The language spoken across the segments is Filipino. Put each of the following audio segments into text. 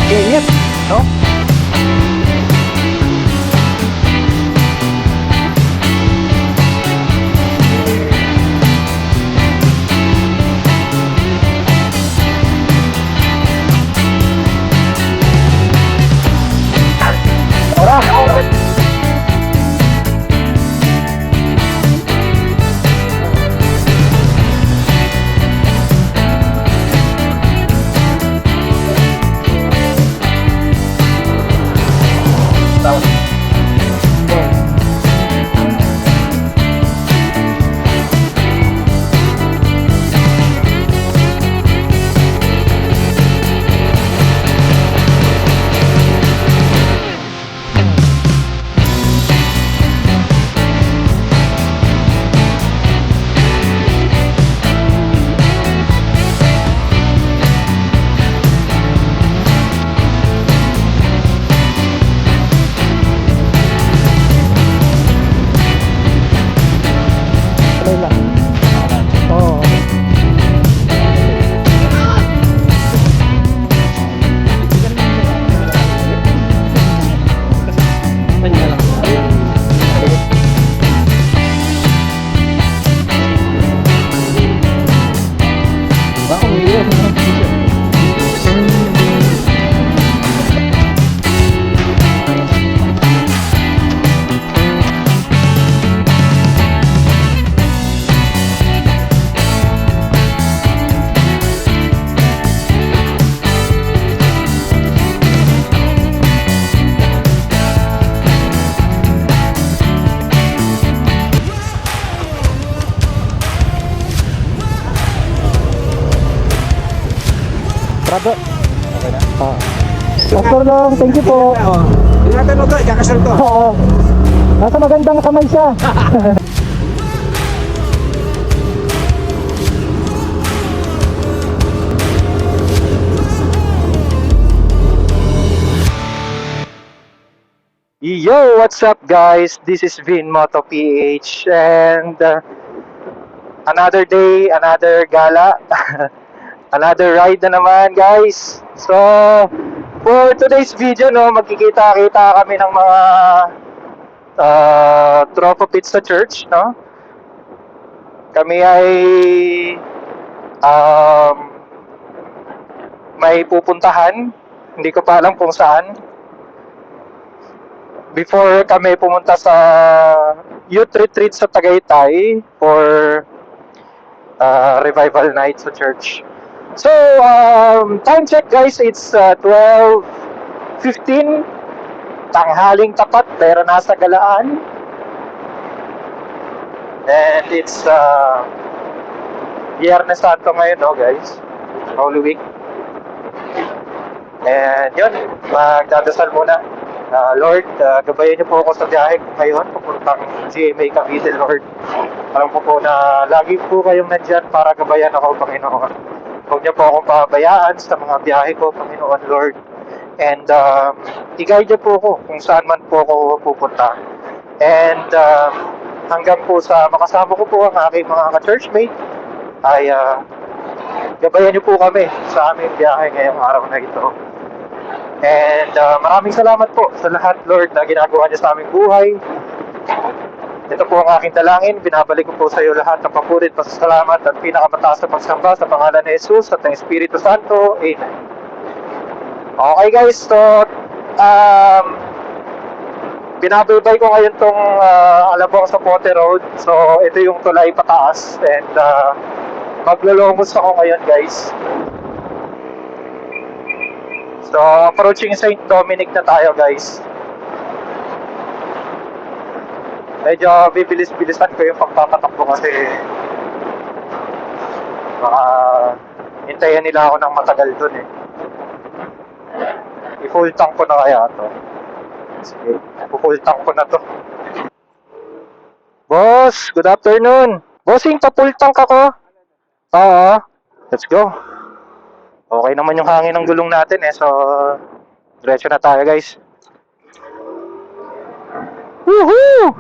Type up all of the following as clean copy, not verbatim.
Init, no? Tara! Sabay lang. Oo. Kanya lang. Ako, hindi. Prado. Okay na. Pastor lang, thank you po. Ingatan mo to, ikakasal to. Oo. Nasa magandang kamay siya. Yo, what's up guys? This is Vin Moto PH and another day, another gala. Another ride na naman guys. So, for today's video no, magkikita-kita kami ng mga tropa pits sa church, no? Kami ay um, may pupuntahan. Hindi ko pa alam kung saan. Before kami pumunta sa youth retreat sa Tagaytay for revival night sa church. So, time check guys, it's 12:15. Tanghaling tapat, pero nasa galaan. And it's Biyernes Santo ngayon, no guys? Holy Week. And yun, magdadasal muna. Lord, gabayan niyo po ako sa biyahe ko ngayon, papuntang GMA Cavite, Lord. Alam ko po na lagi po kayong nandyan para gabayan ako, Panginoon. Huwag niyo po akong pabayaan sa mga biyahe ko, Panginoon, Lord. And i-guide niyo po ako kung saan man po ako pupunta. And hanggang po sa makasama ko po ang aking mga ka-churchmate, ay gabayan niyo po kami sa aming biyahe ngayong araw na ito. And maraming salamat po sa lahat, Lord, na ginagawa niyo sa aming buhay. Ito po ang aking dalangin. Binabalik ko po sa iyo lahat ng papuri at pasasalamat at pinakamataas na pagsamba sa pangalan ni Jesus at ng Espiritu Santo. Amen. Okay guys, so binabaybay ko ngayon tong Alabang sa Pote Road. So ito yung tulay pataas and maglulongos ako ngayon guys. So, approaching St. Dominic na tayo guys. Medyo bibilis-bilisan ko yung pagpapatakbo kasi baka hintayin nila ako ng matagal dun eh. I-full tank ko na kaya to. Sige, i-full tank ko na to. Boss, good afternoon. Bossing, pa-full tank ako. Oo, let's go. Okay naman yung hangin ng gulong natin eh, so diretso na tayo guys. Woohoo!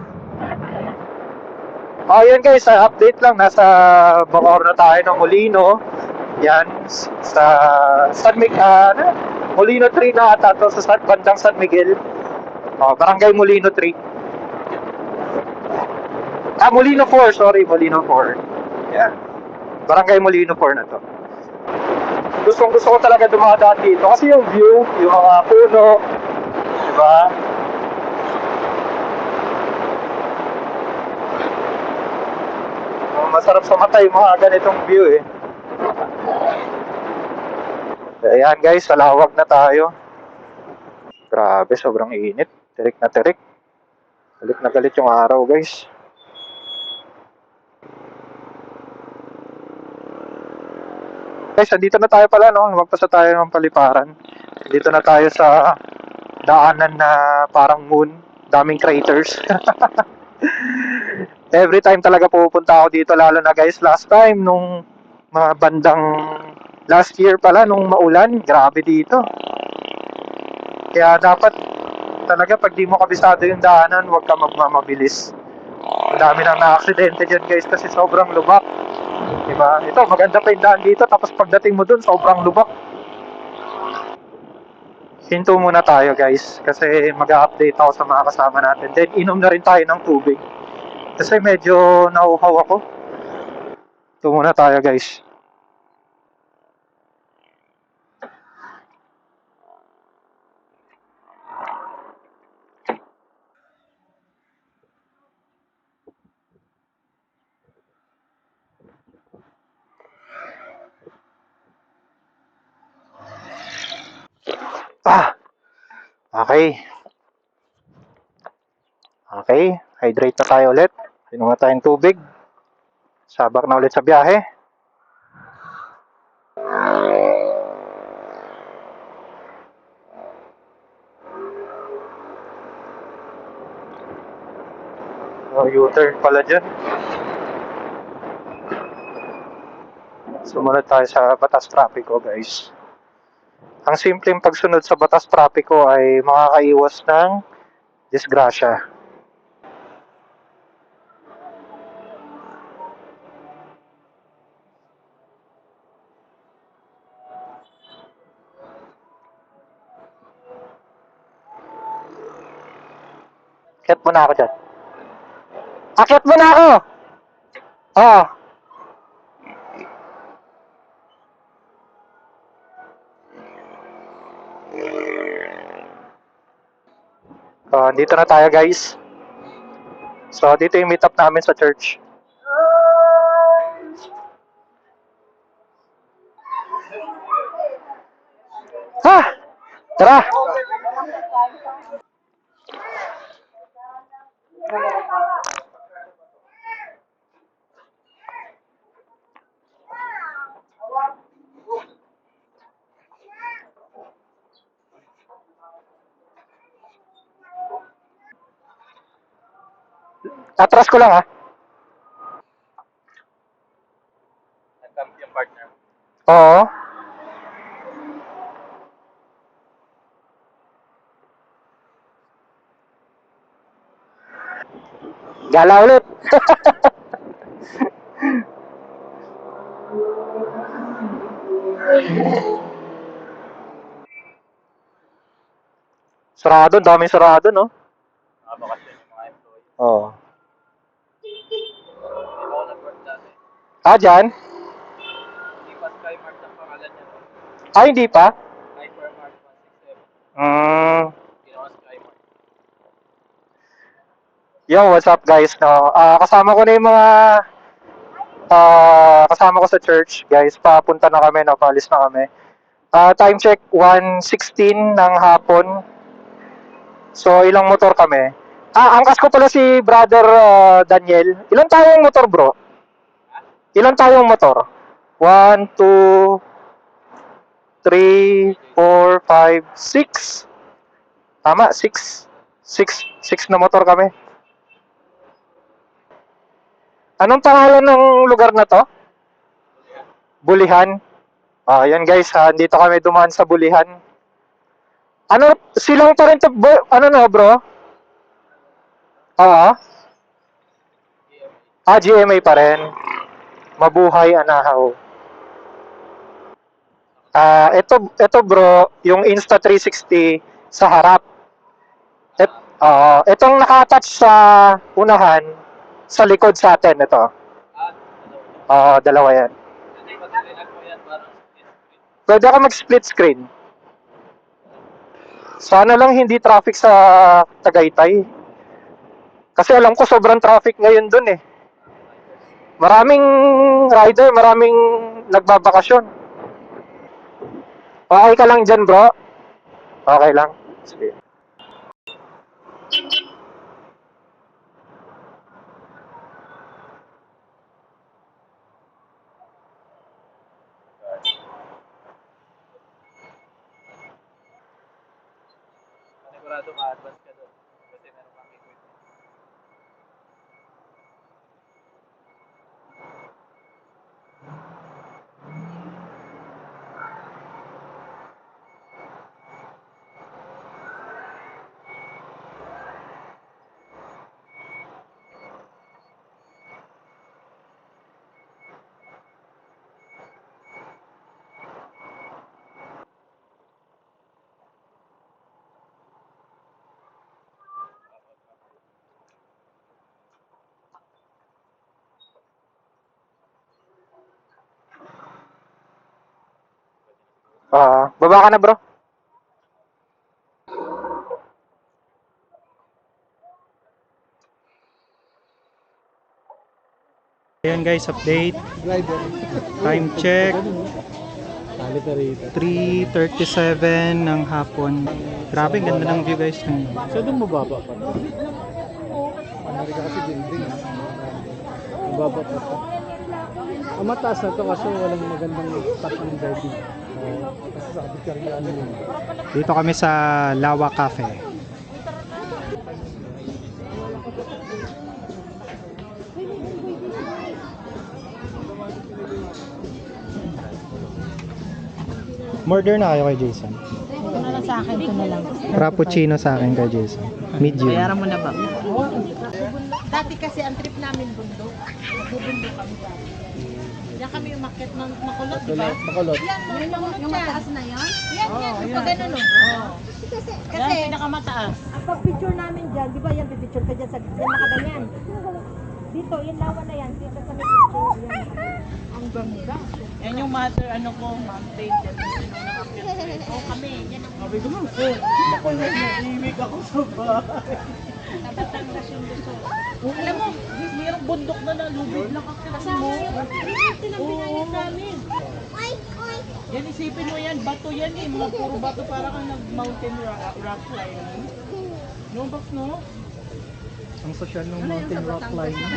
Yun guys, update lang, nasa Bacoor na tayo ng Molino. Yan, sa San Molino 3 na ata to sa bandang San Miguel. Barangay Molino 3. Molino 4, sorry, Molino 4. Yan. Barangay Molino 4 na to. Gusto ko talaga dumadaan dito kasi yung view, yung mga puno, di ba? Masarap sa mata yung mga ganitong view eh. Ayan guys, salawag na tayo. Grabe, sobrang init. Tirik na tirik. Galit na galit yung araw guys. Guys, andito na tayo pala, no? Magpasa tayo ng paliparan. Dito na tayo sa daanan na parang moon. Daming craters. Every time talaga pupunta ako dito, lalo na guys, last time, nung mga bandang last year pala, nung maulan, grabe dito. Kaya dapat talaga pag di mo kabisado yung daanan, huwag ka magmamabilis. Ang dami nang na-aksidente dyan guys kasi sobrang lubak. Diba? Ito, maganda pa yung daan dito. Tapos pagdating mo dun, sobrang lubak. Hinto muna tayo guys. Kasi mag-update ako sa mga kasama natin. Then, inom na rin tayo ng tubig. Kasi medyo nauhaw ako. Hinto muna tayo guys. Okay. Okay. Hydrate na tayo ulit. Inom na tayong tubig. Sabak na ulit sa biyahe. U-turn pala dyan. Sumunod tayo sa batas trapiko guys. Ang simpleng pagsunod sa batas trapiko ay makakaiwas ng disgrasya. Akyat mo na ako dyan. Akyat mo na ako! Oo. Dito na tayo guys. So, dito yung meet up namin sa church. Tara! Atras ko lang ha. Nag-camp yung partner. Oo. Gala ulit. Sarado, daming sarado, no? Bakasyon yung mga employee. Oo. Dyan? Hindi pa Skymart ang pangalan niya. Hindi pa? Hypermart 167. Ginawa Skymart. Yo, what's up guys? No, kasama ko na yung mga kasama ko sa church, guys. Papunta na kami, no? Paalis na kami. Time check, 1:16 ng hapon. So, ilang motor kami? Angkas ko pala si brother Daniel. Ilan tayong motor, bro? Ilan tayong motor? 1, 2, 3, 4, 5, 6. Tama, 6. 6 na motor kami. Anong pangalan ng lugar na to? Bulihan. Yan guys, dito kami dumaan sa Bulihan. Ano, silang pa rin to, ano na bro? Oo. GMA pa rin. Mabuhay anahaw. Ito bro, yung Insta360 sa harap. Itong naka-attach sa unahan, sa likod sa atin, ito. Dalawa yan. Pwede ako mag-split screen. Sana lang hindi traffic sa Tagaytay. Kasi alam ko sobrang traffic ngayon dun eh. Maraming rider, maraming nagbabakasyon. Okay ka lang dyan bro? Okay lang. Sige. Panigurado ma-advance ka doon. Kasi meron kang equipment. Baba ka na bro. Ayan guys, update. Time check. 3:37 ng hapon. Grabe, ganda ng view guys. So doon mababa pa. Amerika kasi building. Mababa pa. Ang mataas na to kasi walang magandang spot ng diving. Kasi sa Kabig-Karyano yun. Dito kami sa Lawa Cafe. Murder na kayo kay Jason. Ito na lang sa akin, ito na lang. Frappuccino sa akin kay Jason. Medium. Bayaran mo na ba? Dati kasi ang trip namin bundok. Nagbubundok kami dati. Yan kami umakyat ng makulot, di ba? Makulot. Yan, yung mataas na yan? Yan, yan. Pag ganun, no? Kasi, yan, pinakamataas. Ang pag-picture namin dyan, di ba yan, pipicture ka dyan sa nakaganyan. Dito, yung lawa na yan, dito sa may picture, yan. Ang ganda. Yan yung mother, ano ko, mountain. Yan Oo, kami, yan ang sabi ko, makulit na imig ako sa bahay. Batangas yung gusto. Alam mo, mayroong bundok na lubid lang kasi Kasama mo. yung ito ng binayad namin. Yan, isipin mo yan, bato yan eh. Mga puro bato para kang nag-mountain rock climbing. No, Box, no? Ang social ng mountain rock climbing.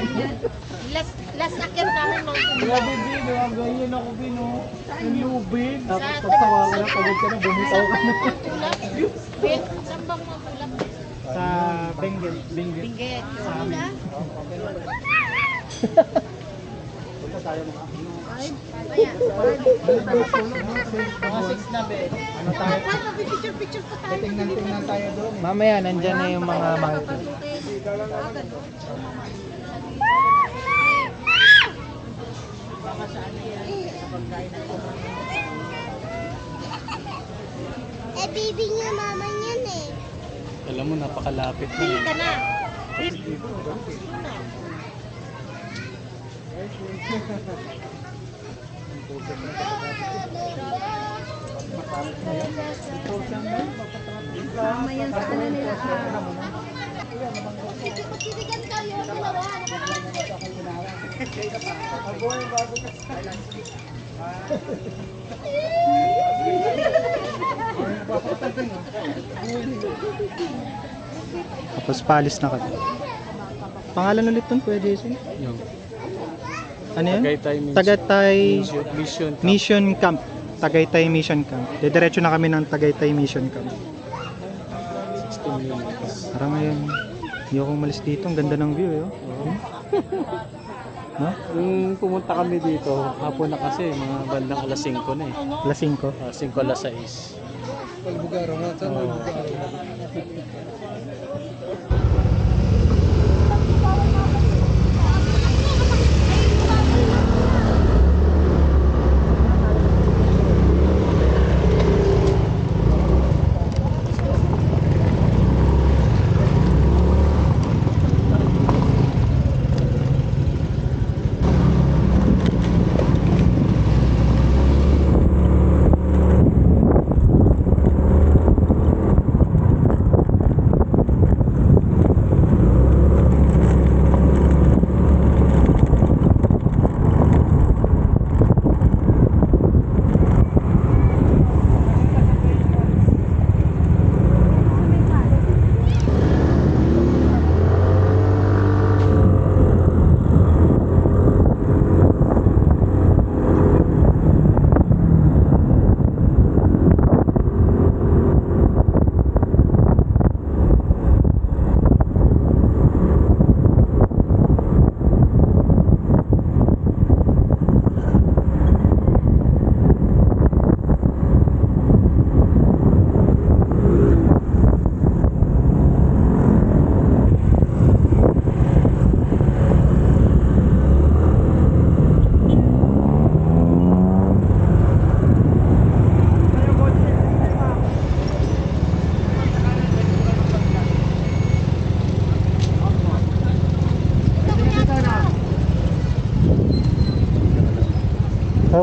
Last akyat namin mountain. Grabe, Bin, ganyan ako, Bin, no? Yung lubid. Tapos pagtawa ka na, pagod ka na, bumitaw ka na. Tulap. Ben, saan bang mga tulap? Sa Benguet. Binggit. Sa amin. Mga 6 na, Ben. Ano tayo? Picture pa tayo. Tingnan tayo doon. Mamaya, nandyan na yung mga market. Baby niya mama niyan eh. Alam mo, napakalapit na Pili ka na. Mamaya sa kanila. Pagtitigan tayo, dalawa. Tapos palis na kami. Pangalan ulit nun, Kuya Jason? Yung Ano yan? Tagaytay Tagaytay Mission. Mission Camp. Tagaytay Mission Camp. Diretso na kami ng Tagaytay Mission Camp. 16 minutes. Parang ngayon, hindi ako umalis dito. Ang ganda ng view, eh. Oh. No? Nung pumunta kami dito, hapon na kasi, mga bandang alas 5 na eh. Alas 5. 5 alas 6. Palbugaro nga, saan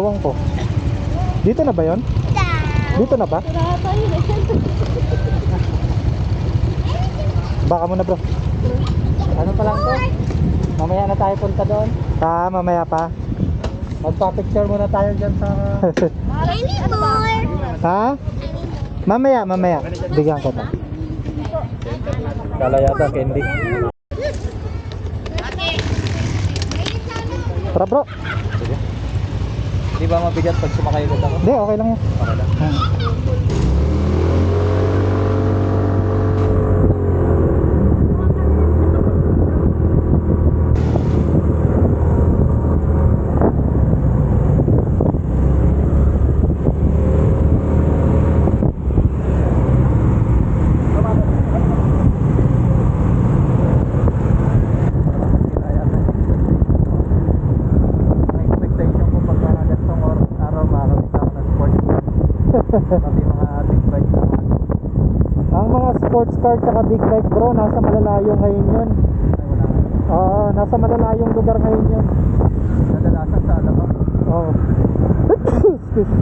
Ewan ko. Dito na ba yon? Dito na ba? Baka muna bro. Ano pa lang to? Mamaya na tayo punta doon. Mamaya pa. Magpa-picture muna tayo dyan sa... I need more. Ha? Mamaya. Bigyan ko to. Kala yata candy. Tara bro. Sige. Di ba mabigat pag sumakay ulit ako? Hindi, okay lang yan. Okay lang. Expectation ko pag mga gantong araw makakita ako ng sports car. Pati mga big bike na mga Ang mga sports car tsaka big bike bro, nasa malalayo ngayon yun. ay wala nga. Nasa malalayong lugar ngayon yun. Kadalasan sa Alabang. Oo. Excuse.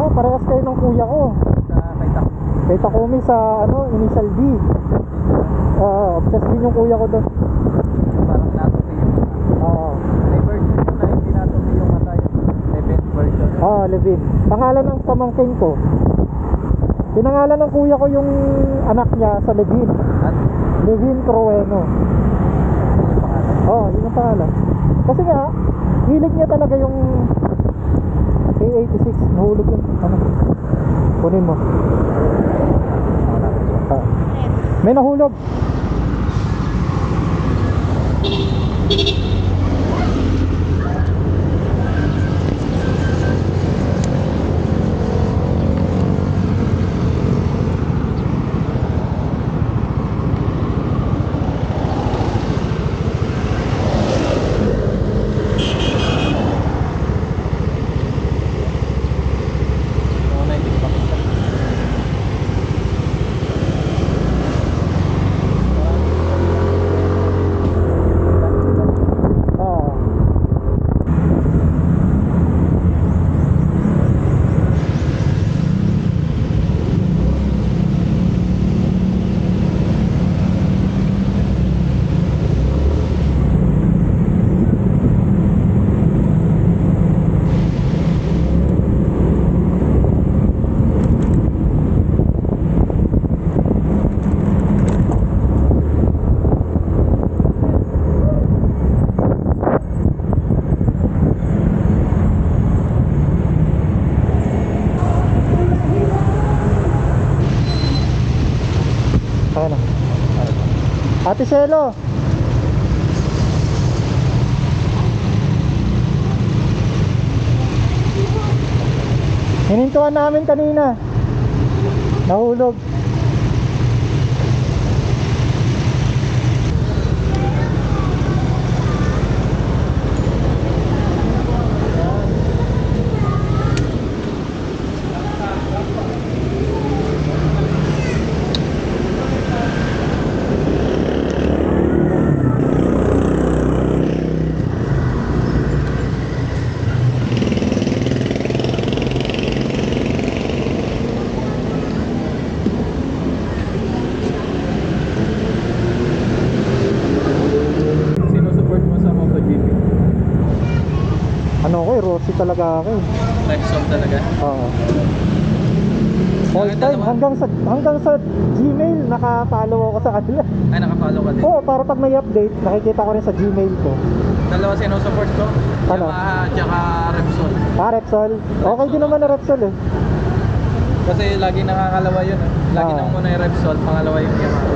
Parehas kayo ng kuya ko. Sa Kaitak. Kay Takumi sa Initial D. Obsessed din yung kuya ko doon. Parang natupi yung may version yun na hindi natupi yung matay. Event version. Levin. Pangalan ng pamangkin ko. Pinangalan ng kuya ko yung anak niya sa Levin. At Levin Trueno. yung pangalan. Yun ang pangalan. Kasi nga, hilig niya talaga yung A86. Nahulog yun. Kunin mo. May nahulog. Muna hindi ko makita. Ano? Ate Shelo. Hinintuan namin kanina. Nahulog. Sinusupport mo sa MotoGP? Rossi talaga ako eh. Lexon talaga. Oo. All Bakit time, dalawa? hanggang sa Gmail, nakapollow ako sa kanila. Ay, nakafollow ka din. Oo, para pag may update, nakikita ko rin sa Gmail ko. Dalawa sinusupport ko. Ano? Yamaha tsaka Repsol. Repsol. Okay din naman na Repsol eh. Kasi lagi nakakalawa yun eh. Lagi nang muna yung Repsol, pangalawa yung Yamaha.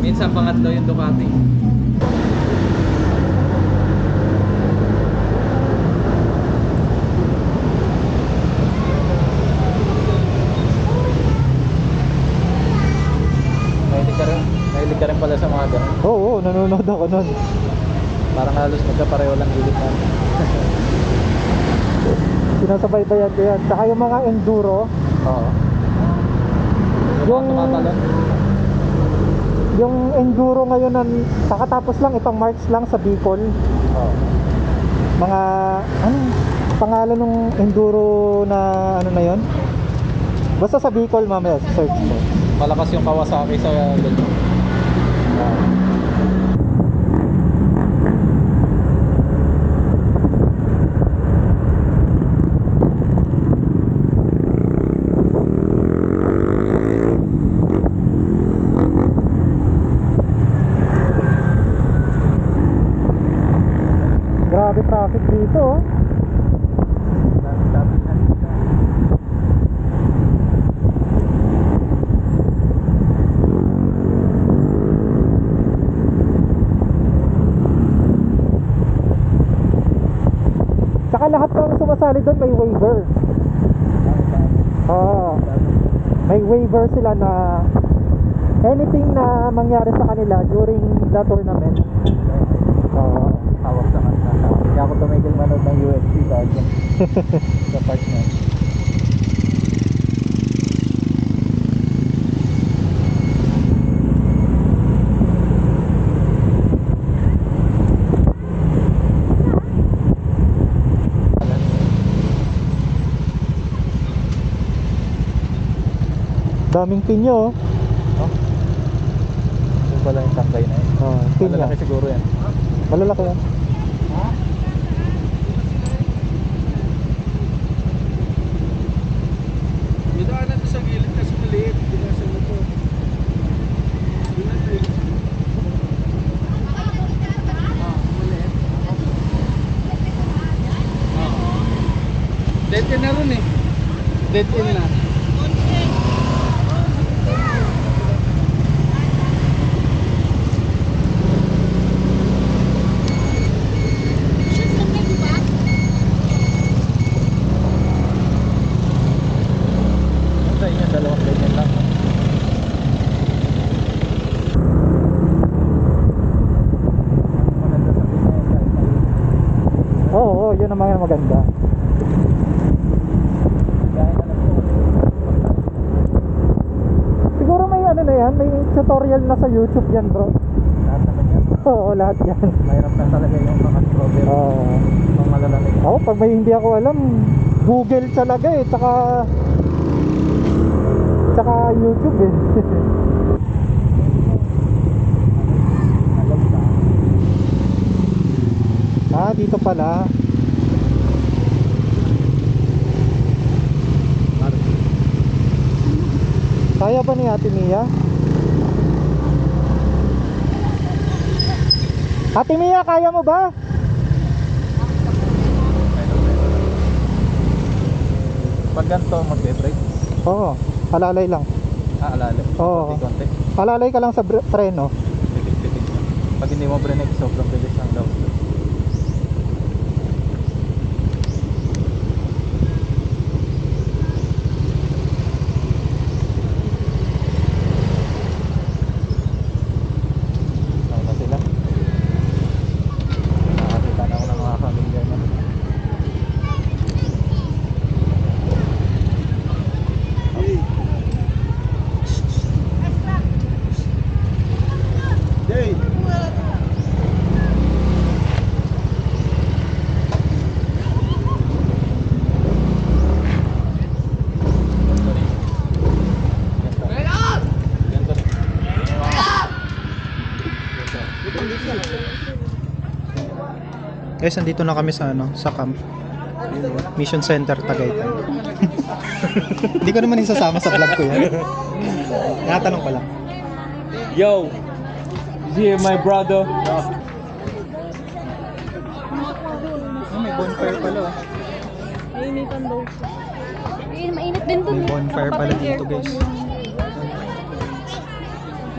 Minsan pangatlo yung Ducati. Mahilig ka rin pala sa mga ganun. Oo, nanonood ako nun. Parang halos magkapareho lang gilid namin. Sinasabay-bayan ko yan. Saka yung mga enduro, Oo. Yung- Yung mga tumatalon. Yung enduro ngayon kakatapos lang itong March lang sa Bicol. Mga ano pangalan ng enduro na ano na yon? Basta sa Bicol mamaya search mo. Malakas yung Kawasaki sa ganyan. Grabe traffic dito oh. Tsaka lahat ng sumasali doon may waiver. Oo. May waiver sila na anything na mangyari sa kanila during the tournament. Oo. Hawak sa kanta. Kaya ako tumigil manood ng UFC dahil sa part na. Daming pinyo oh. Yung pala yung tangkay na yun. Oh, pinya. Malalaki siguro yan. Malalaki yan. Dudaanan to sa gilid kasi maliit. Hindi na sa motor. Yun na tayo. Maliit. Dead end na rin eh. Dead end na. Sa inyo, dalawang ganyan lang. Maganda sa pinya yun kahit maliit. Oo, yun ang mga maganda. Gaya na lang po. Siguro may ano na yan, may tutorial na sa YouTube yan bro. Lahat naman yan. Oo, lahat yan. Mahirap na talaga yung mga strawberry. Oo. Mga malalaki. Ako, pag may hindi ako alam, Google talaga eh, tsaka YouTube eh. Ah, dito pala. Kaya ba ni Ate Mia? Ate Mia, kaya mo ba? Pag ganito, magbe-brake. Oo, alalay lang. Alala. Oo. Konti-konti. Alalay ka lang sa preno. Tipid-tipid. Pag hindi mo break, sobrang bilis ng daw. Ano na sila? Nakakita na ako ng mga familiar na. Hey! Guys, nandito na kami sa sa camp. Mission Center Tagaytay. Hindi ko naman isasama sa vlog ko yan. Natanong ko lang. Yo! Yeah, my brother. May bonfire pala. Oh. Mainitan daw siya. Mainit din dun. May bonfire pala dito, guys.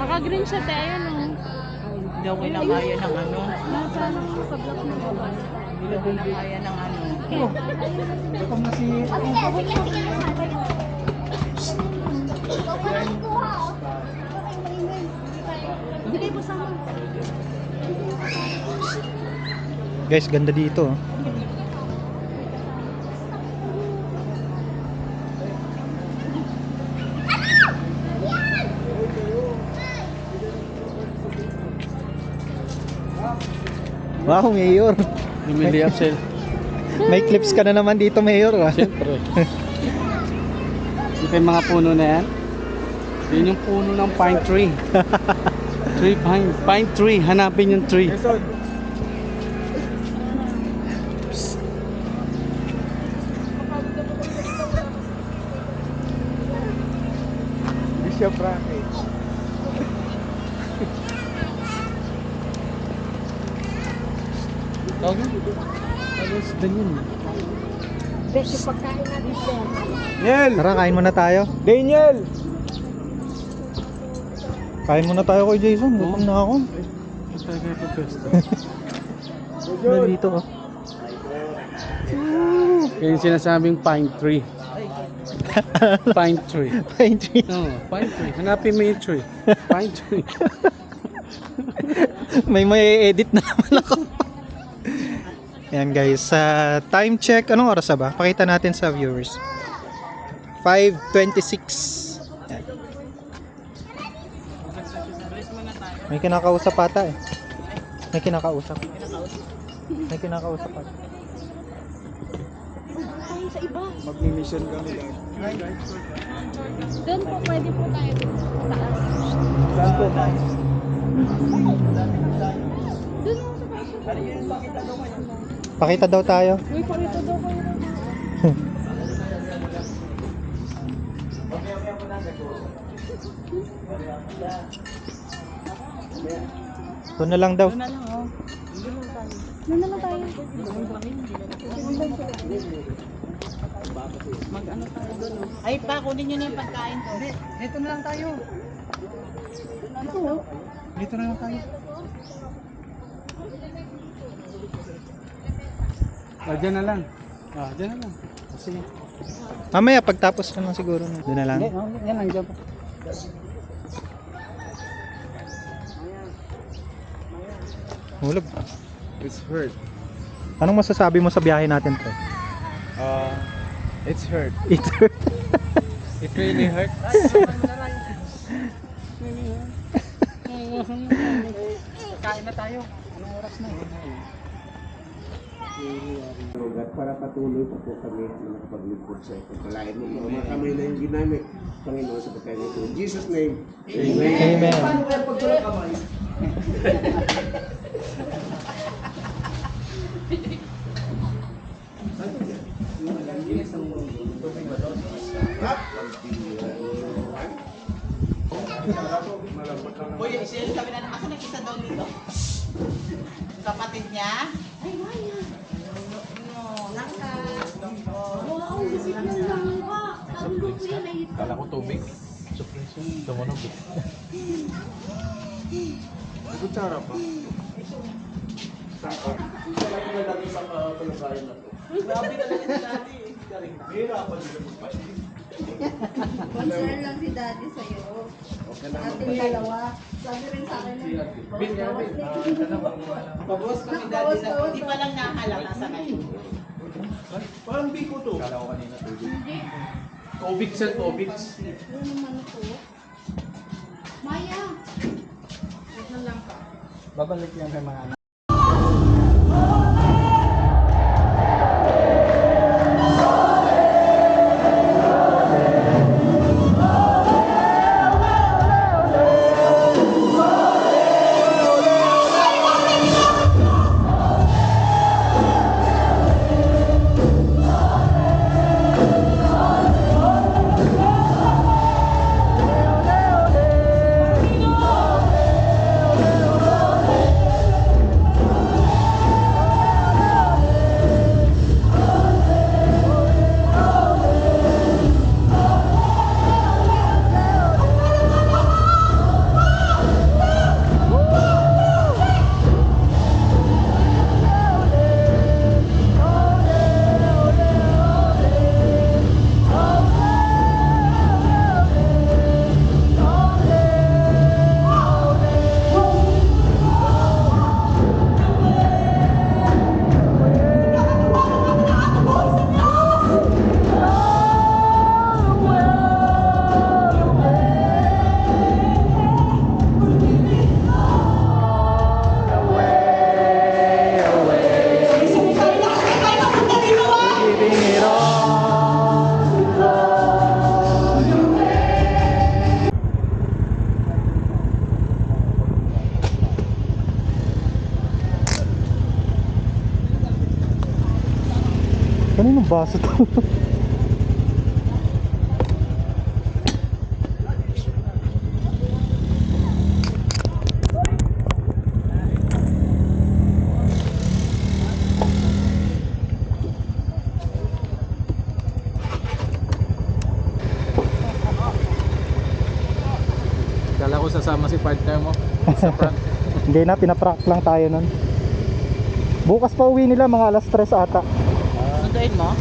Naka-green siya tayo, no? Hindi ako kinakaya ng ano. Nasa nang sa-block ng baba. Hindi ako kinakaya ng ano. Ito na si... Hindi kayo pasama. Guys, ganda dito. Oh. Wow, Mayor. Bumili ako sila. May clips ka na naman dito, Mayor. Ah. Siyempre. Ito yung mga puno na yan. Yun yung puno ng pine tree. Pine tree. Hanapin yung tree. Bishop Rocket. Tawag yun? Alos, ganyan. Beso pagkain natin dyan. Daniel! Tara, kain muna tayo. Daniel! Kain muna tayo kay Jason. Gutom na ako. Ito kayo pagpesto. Nandito oh. Kaya yung sinasabing pine tree. Pine tree. Pine tree. No, pine tree. Hanapin mo yung tree. Pine tree. May edit na naman ako. Yan guys, sa time check, anong oras na ba? Pakita natin sa viewers. 5:26. Yan. May kinakausap ata eh. May kinakausap. May kinakausap ata. Tayo sa iba. Mag-mission kami lang. Doon po pwede po tayo taas. Saan po ba? Doon mo sa taas. Pakita daw tayo. Uy, pakita daw kayo. Doon na lang daw. Doon na lang tayo. Ay pa, kunin nyo na yung pagkain ko. Dito na lang tayo. Dito na lang tayo. Diyan na lang. Diyan na lang. Sige. Mamaya pagtapos na lang siguro. Doon na lang. Yan lang dyan. Hulog. It's hurt. Anong masasabi mo sa biyahe natin to? It's hurt. It It really hurts. Kain na tayo. Anong oras na? At para patuloy pa po kami na nakapaglingkod sa ito. Palain mo mga kamay na yung ginamit, Panginoon, sa pagkain ito. In Jesus' name, Amen. Amen. Uy, sila sabi na ako nakita daw dito. Kapatid niya? Ay, Maya. No, langka. Wow, sisip ng langka. Talo ko yan ay ito. Kala ko tubig. Surprise yun. Tumunog eh. Kutsara pa. Grabe talaga si Daddy. Concern lang si Daddy sa'yo. Ating dalawa. Sabi rin sa akin na. Pabos ko si Daddy na hindi pa lang nakalata sa ngayon. Parang biko to. Tubig sa tubig. Ano naman ako? Maya! Huwag na lang ka. Babalik yan kay mga anak. Kaninong baso to? Kala ko sasama si partner mo sa prank. Hindi na, pinaprank lang tayo nun. Bukas pa uwi nila, mga alas 3 ata. Sunduin mo?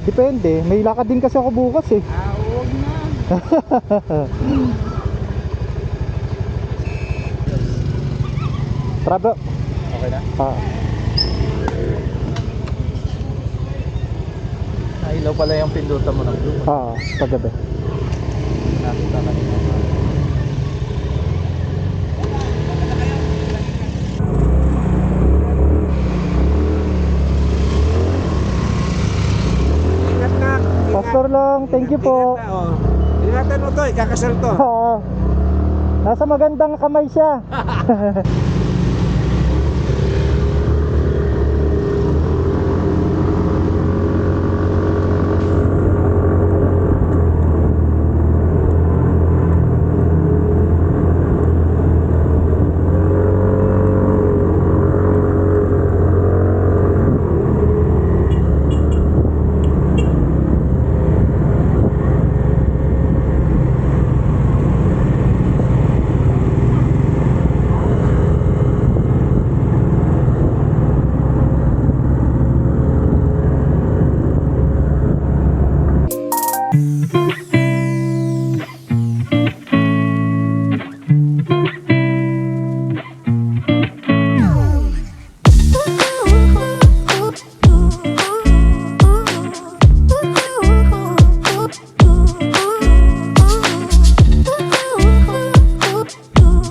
Depende. May lakad din kasi ako bukas eh. Huwag na. Travel. Okay na? Ilaw pala yung pindutan mo ng blue. Paggabi. Nakita kanina. Ingat na. Pastor lang, thank you po. Ingat na, oh. Ingatan mo to, ikakasal to. Nasa magandang kamay siya.